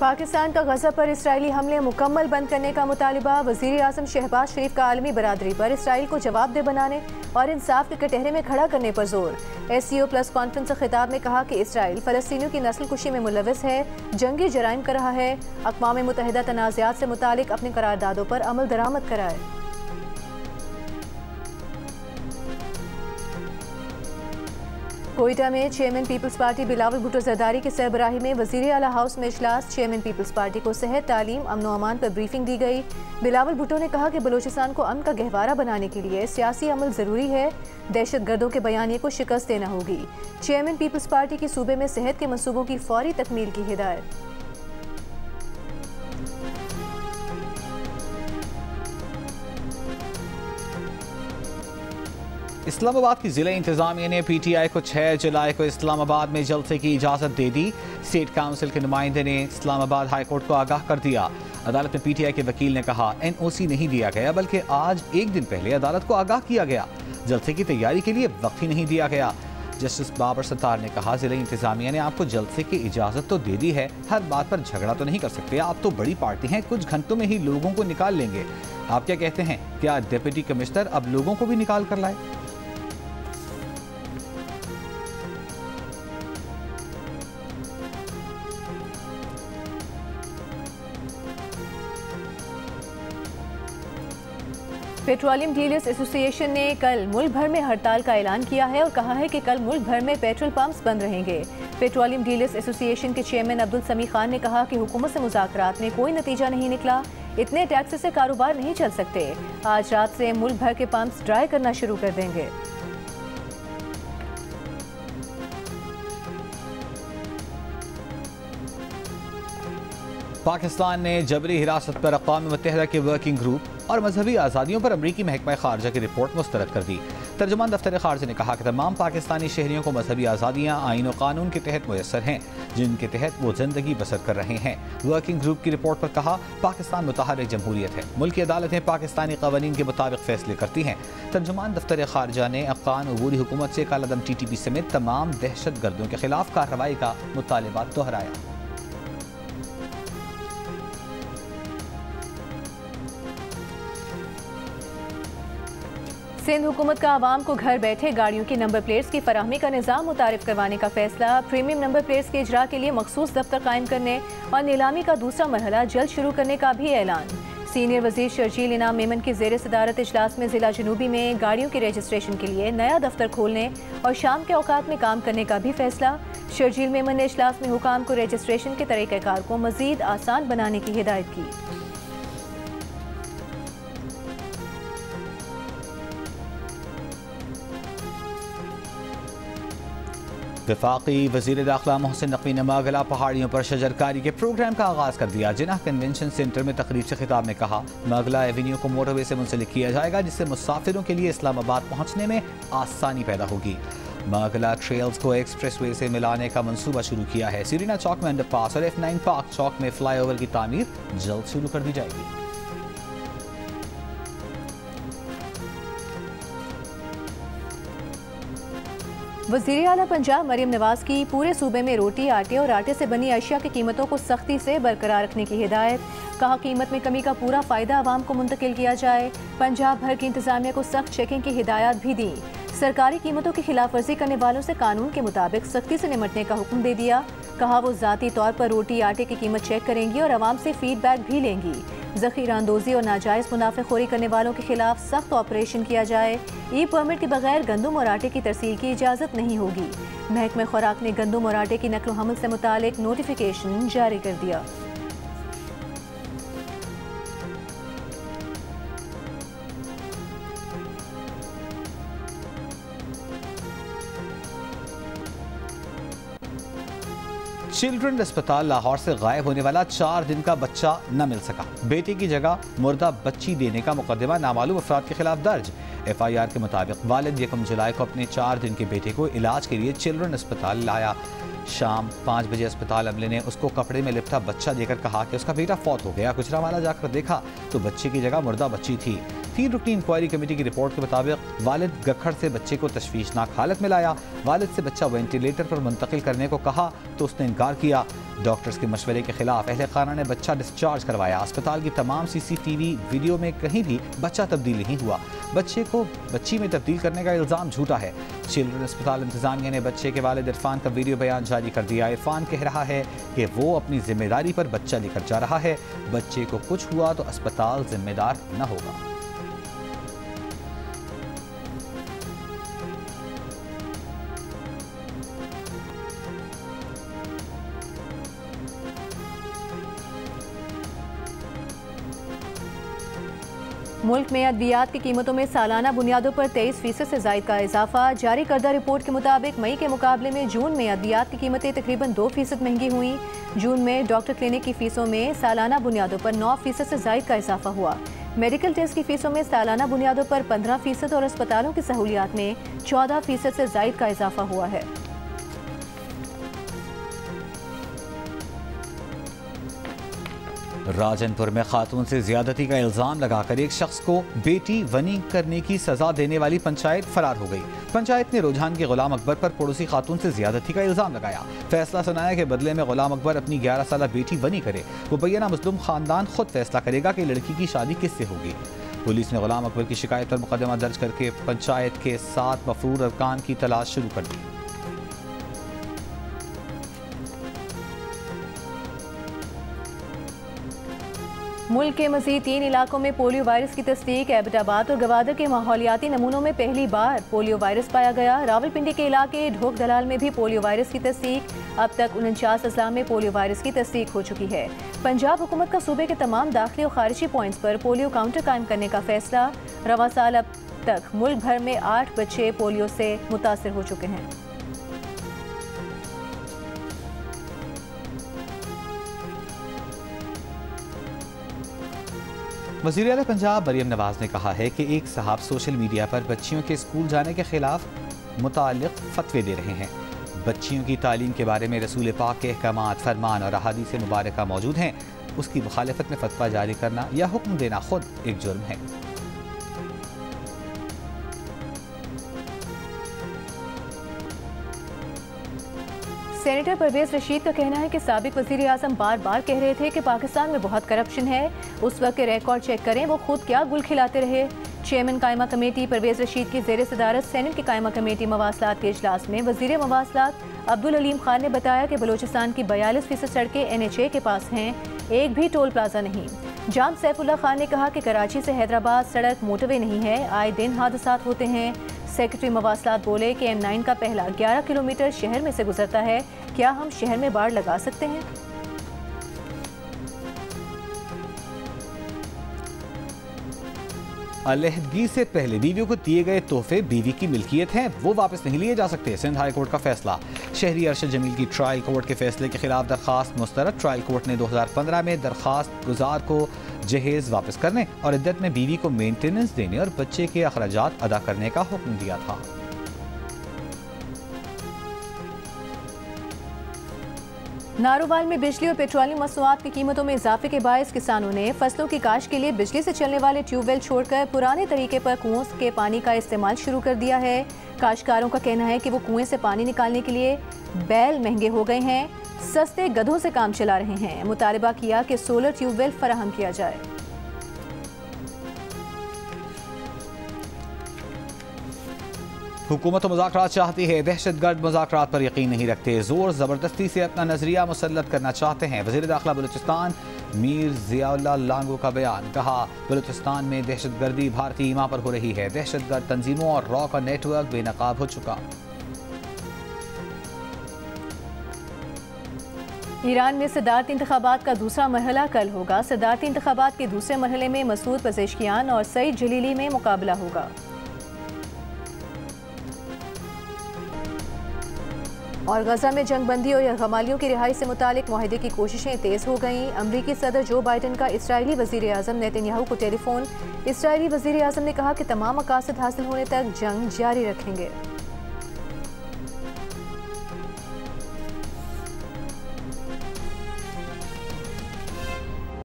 पाकिस्तान का गज़ा पर इसराइली हमले मुकम्मल बंद करने का मुतालिबा। वज़ीर आज़म शहबाज शरीफ का आलमी बरादरी पर इसराइल को जवाबदेह बनाने और इंसाफ के कटहरे में खड़ा करने पर जोर। SCO प्लस कॉन्फ्रेंस से खिताब में कहा कि इसराइल फ़लस्तीनियों की नस्ल कुशी में मुलविस है, जंगी जराइम कर रहा है। अक़वाम मुत्तहिदा तनाज़ात से मुतालिक अपनी करारदादों पर अमल दरामद कराए। कोयटा में चेयरमैन पीपल्स पार्टी बिलावल भुट्टो जरदारी की सरबराही में वज़ीर आला हाउस में इजलास। चेयरमैन पीपल्स पार्टी को सेहत, तालीम, अमन व अमान पर ब्रीफिंग दी गई। बिलावल भुट्टो ने कहा कि बलूचिस्तान को अमन का गहवारा बनाने के लिए सियासी अमल ज़रूरी है। दहशत गर्दों के बयानिए को शिकस्त देना होगी। चेयरमैन पीपल्स पार्टी की सूबे में सेहत के मनसूबों की फौरी तकमील की हिदायत। इस्लामाबाद की जिला इंतजामिया ने PTI को 6 जुलाई को इस्लामाबाद में जलसे की इजाज़त दे दी। स्टेट काउंसिल के नुमाइंदे ने इस्लामाबाद हाई कोर्ट को आगाह कर दिया। अदालत में PTI के वकील ने कहा NOC नहीं दिया गया, बल्कि आज एक दिन पहले अदालत को आगाह किया गया। जलसे की तैयारी के लिए वक्त ही नहीं दिया गया। जस्टिस बाबर सत्तार ने कहा जिला इंतजामिया ने आपको जलसे की इजाज़त तो दे दी है, हर बात पर झगड़ा तो नहीं कर सकते। आप तो बड़ी पार्टी हैं, कुछ घंटों में ही लोगों को निकाल लेंगे। आप क्या कहते हैं, क्या डिप्टी कमिश्नर अब लोगों को भी निकाल कर लाए? पेट्रोलियम डीलर्स एसोसिएशन ने कल मुल्क भर में हड़ताल का ऐलान किया है और कहा है कि कल मुल्क भर में पेट्रोल पंप्स बंद रहेंगे। पेट्रोलियम डीलर्स एसोसिएशन के चेयरमैन अब्दुल समी खान ने कहा कि हुकूमत से मुज़ाकरात में कोई नतीजा नहीं निकला, इतने टैक्स से कारोबार नहीं चल सकते। आज रात से मुल्क भर के पंप्स ड्राई करना शुरू कर देंगे। पाकिस्तान ने जबरी हिरासत पर अक़वाम मुत्तहिदा के वर्किंग ग्रुप और मजहबी आज़ादियों पर अमरीकी महकमा खारजा की रिपोर्ट मुस्तरद कर दी। तर्जुमान दफ्तर खारजा ने कहा कि तमाम पाकिस्तानी शहरियों को मजहबी आज़ादियाँ आईन और कानून के तहत मुयसर हैं, जिनके तहत वो ज़िंदगी बसर कर रहे हैं। वर्किंग ग्रुप की रिपोर्ट पर कहा पाकिस्तान मुतहर्रिक जमहूरियत है, मुल्क की अदालतें पाकिस्तानी कवानीन के मुताबिक फैसले करती हैं। तर्जुमान दफ्तर खारजा ने अफ़गान अबूरी हुकूमत से कालादम TTP समेत तमाम दहशत गर्दों के खिलाफ कार्रवाई का मुतालबा दोहराया। सिंध हुकूमत का आवाम को घर बैठे गाड़ियों की नंबर प्लेट्स की फराहमी का निज़ाम मुतारिफ करवाने का फैसला। प्रीमियम नंबर प्लेट्स के इजरा के लिए मखसूस दफ्तर कायम करने और नीलामी का दूसरा मरहला जल्द शुरू करने का भी ऐलान। सीनियर वजीर शर्जील इनाम मेमन की ज़ेर सदारत इजलास में ज़िला जनूबी में गाड़ियों के रजिस्ट्रेशन के लिए नया दफ्तर खोलने और शाम के औकात में काम करने का भी फैसला। शर्जील मेमन ने इजलास में हुकाम को रजिस्ट्रेशन के तरीक़ाकार को मज़ीद आसान बनाने की हिदायत की। वफाकी वज़ीर दाखिला मोहसिन नकवी ने मागला पहाड़ियों पर शजरकारी के प्रोग्राम का आगाज़ कर दिया। जिन्ना कन्वेंशन सेंटर में तकरीब से खिताब में कहा मागला एवेन्यू को मोटरवे से मुंसलिक किया जाएगा, जिससे मुसाफिरों के लिए इस्लामाबाद पहुँचने में आसानी पैदा होगी। मागला ट्रेल्स को एक्सप्रेसवे से मिलाने का मंसूबा शुरू किया है। सीरीना चौक में अंडरपास और F9 पार्क चौक में फ्लाईओवर की तामीर जल्द शुरू कर दी जाएगी। वज़ीर आला पंजाब मरियम नवाज की पूरे सूबे में रोटी, आटे और आटे से बनी अशिया की कीमतों को सख्ती से बरकरार रखने की हिदायत। कहा कीमत में कमी का पूरा फ़ायदा आवाम को मुंतकिल किया जाए। पंजाब भर की इंतजामिया को सख्त चेकिंग की हिदायत भी दी। सरकारी कीमतों की खिलाफ वर्जी करने वालों से कानून के मुताबिक सख्ती से निपटने का हुक्म दे दिया। कहा वो ज़ाती तौर पर रोटी, आटे की कीमत चेक करेंगी और आवाम से फीडबैक भी लेंगी। ज़ख़ीरा अंदोज़ी और नाजायज़ मुनाफेखोरी करने वालों के खिलाफ सख्त ऑपरेशन किया जाए। ई परमिट के बगैर गंदम और आटे की तरसील की इजाज़त नहीं होगी। महकमा खुराक ने गंदम और आटे की नकलो हमल से मुतालिक नोटिफिकेशन जारी कर दिया। चिल्ड्रन अस्पताल लाहौर से गायब होने वाला 4 दिन का बच्चा न मिल सका। बेटे की जगह मुर्दा बच्ची देने का मुकदमा नामालूम अफराद के खिलाफ दर्ज। FIR के मुताबिक वालिद 1 जुलाई को अपने 4 दिन के बेटे को इलाज के लिए चिल्ड्रन अस्पताल लाया। शाम 5 बजे अस्पताल अमले ने उसको कपड़े में लिपटा बच्चा देकर कहा कि उसका बेटा फौत हो गया। गुजरावाला जाकर देखा तो बच्चे की जगह मुर्दा बच्ची थी। 3 रुकनी इंक्वायरी कमेटी की रिपोर्ट के मुताबिक वालिद गखड़ से बच्चे को तशवीशनाक हालत में लाया। वालिद से बच्चा वेंटिलेटर पर मुंतकिल करने को कहा तो उसने इनकार किया। डॉक्टर्स के मशवरे के खिलाफ अहले खाना ने बच्चा डिस्चार्ज करवाया। अस्पताल की तमाम CCTV वीडियो में कहीं भी बच्चा तब्दील नहीं हुआ। बच्चे को बच्ची में तब्दील करने का इल्ज़ाम झूठा है। चिल्ड्रन अस्पताल इंतजामिया ने बच्चे के वालिद इरफान का वीडियो बयान जारी कर दिया। इरफान कह रहा है कि वो अपनी जिम्मेदारी पर बच्चा लेकर जा रहा है। बच्चे को कुछ हुआ तो अस्पताल जिम्मेदार न होगा। मुल्क में अद्वियात की कीमतों में सालाना बुनियादों पर 23% से ज़ायद का इजाफा। जारी करदा रिपोर्ट के मुताबिक मई के मुकाबले में जून में अद्वियात की कीमतें तकरीबन 2% महंगी हुई। जून में डॉक्टर क्लिनिक की फीसों में सालाना बुनियादों पर 9% से ज़ायद का इजाफा हुआ। मेडिकल टेस्ट की फीसों में सालाना बुनियादों पर 15% और अस्पतालों की सहूलियात में 14% से ज़ायद का इजाफा हुआ है। राजनपुर में खातून से ज्यादती का इल्जाम लगाकर एक शख्स को बेटी वनी करने की सजा देने वाली पंचायत फरार हो गई। पंचायत ने रुझान के गुलाम अकबर पर पड़ोसी खातून से ज्यादती का इल्जाम लगाया। फैसला सुनाया कि बदले में गुलाम अकबर अपनी 11 साल बेटी वनी करे। मुबैना मुस्लिम खानदान खुद फैसला करेगा कि लड़की की शादी किससे होगी। पुलिस ने गुलाम अकबर की शिकायत पर मुकदमा दर्ज करके पंचायत के 7 मफरूर अरकान की तलाश शुरू कर दी। मुल्क के मज़ीद 3 इलाकों में पोलियो वायरस की तस्दीक। एबटाबाद और गवादर के माहौलियाती नमूनों में पहली बार पोलियो वायरस पाया गया। रावलपिंडी के इलाके ढोक दलाल में भी पोलियो वायरस की तस्दीक। अब तक 49 अजला में पोलियो वायरस की तस्दीक हो चुकी है। पंजाब हुकूमत का सूबे के तमाम दाखिली और खारिजी पॉइंट्स पर पोलियो काउंटर कायम करने का फैसला। रवा साल अब तक मुल्क भर में 8 बच्चे पोलियो से मुतासर हो चुके हैं। वज़ीर आला पंजाब मरियम नवाज ने कहा है कि एक साहब सोशल मीडिया पर बच्चियों के स्कूल जाने के खिलाफ मुताल्लिक़ फतवे दे रहे हैं। बच्चियों की तालीम के बारे में रसूल पाक के अहकामात, फरमान और अहादीस मुबारका मौजूद हैं। उसकी मुखालिफत में फतवा जारी करना या हुक्म देना खुद एक जुर्म है। सेनेटर परवेज रशीद का कहना है कि साबिक वज़ीर आज़म बार बार कह रहे थे कि पाकिस्तान में बहुत करप्शन है। उस वक्त के रिकॉर्ड चेक करें, वो खुद क्या गुल खिलाते रहे। चेयरमैन कायमा कमेटी परवेज रशीद की ज़ेर सदारत सेनेट की कायमा कमेटी मवासलात के इजलास में वज़ीर मवासलात अब्दुल अलीम खान ने बताया कि बलूचिस्तान की 42% सड़कें NHA के पास हैं, एक भी टोल प्लाजा नहीं। जाम सैफुल्ला खान ने कहा कि कराची से हैदराबाद सड़क मोटरवे नहीं है, आए दिन हादसात होते हैं। सेक्रेटरी मवासलात बोले कि M9 का पहला 11 किलोमीटर शहर में से गुजरता है, क्या हम शहर में बाड़ लगा सकते हैं? अलहदगी से पहले बीवियों को दिए गए तोहफे बीवी की मिल्कियत हैं, वो वापस नहीं लिए जा सकते। सिंध हाई कोर्ट का फैसला। शहरी अरशद जमील की ट्रायल कोर्ट के फैसले के खिलाफ दरखास्त मुस्तरद। ट्रायल कोर्ट ने 2015 में दरखास्त गुजार को जहेज वापस करने और इद्दत में बीवी को मेंटेनेंस देने और बच्चे के अखराजात अदा करने का हुक्म दिया था। नारोवाल में बिजली और पेट्रोलियम मसनूआत की कीमतों में इजाफे के बायस किसानों ने फसलों की काश्त के लिए बिजली से चलने वाले ट्यूबवेल छोड़कर पुराने तरीके पर कुओं के पानी का इस्तेमाल शुरू कर दिया है। काश्तकारों का कहना है कि वो कुएं से पानी निकालने के लिए बैल महंगे हो गए हैं, सस्ते गधों से काम चला रहे हैं। मुतालबा किया कि सोलर ट्यूबवेल फराहम किया जाए। हुकूमत मुज़ाकरात चाहती है, दहशतगर्द मुज़ाकरात पर यकीन नहीं रखते, जोर ज़बरदस्ती से अपना नजरिया मुसल्लत करना चाहते हैं। वज़ीर दाखिला बलूचिस्तान मीर ज़ियाउल्लाह लांगो का बयान। कहा, बलूचिस्तान में दहशतगर्दी भारतीय ईमा पर हो रही है। दहशतगर्द तंजीमों और रॉ का नेटवर्क बेनकाब हो चुका। ईरान में सदारती इंतखाबात का दूसरा मरहला कल होगा। सदारती इंतखाबात के दूसरे मरहले में मसूद पज़ेशकियान और सईद जलीली में मुकाबला होगा। और गजा में जंगबंदी और यरगमालियों की रिहाई से मुतालिक मुआहदे की कोशिशें तेज़ हो गईं। अमरीकी सदर जो बाइडन का इसराइली वज़ीर आज़म नेतन्याहू को टेलीफोन। इसराइली वज़ीर आज़म ने कहा कि तमाम मकासद हासिल होने तक जंग जारी रखेंगे।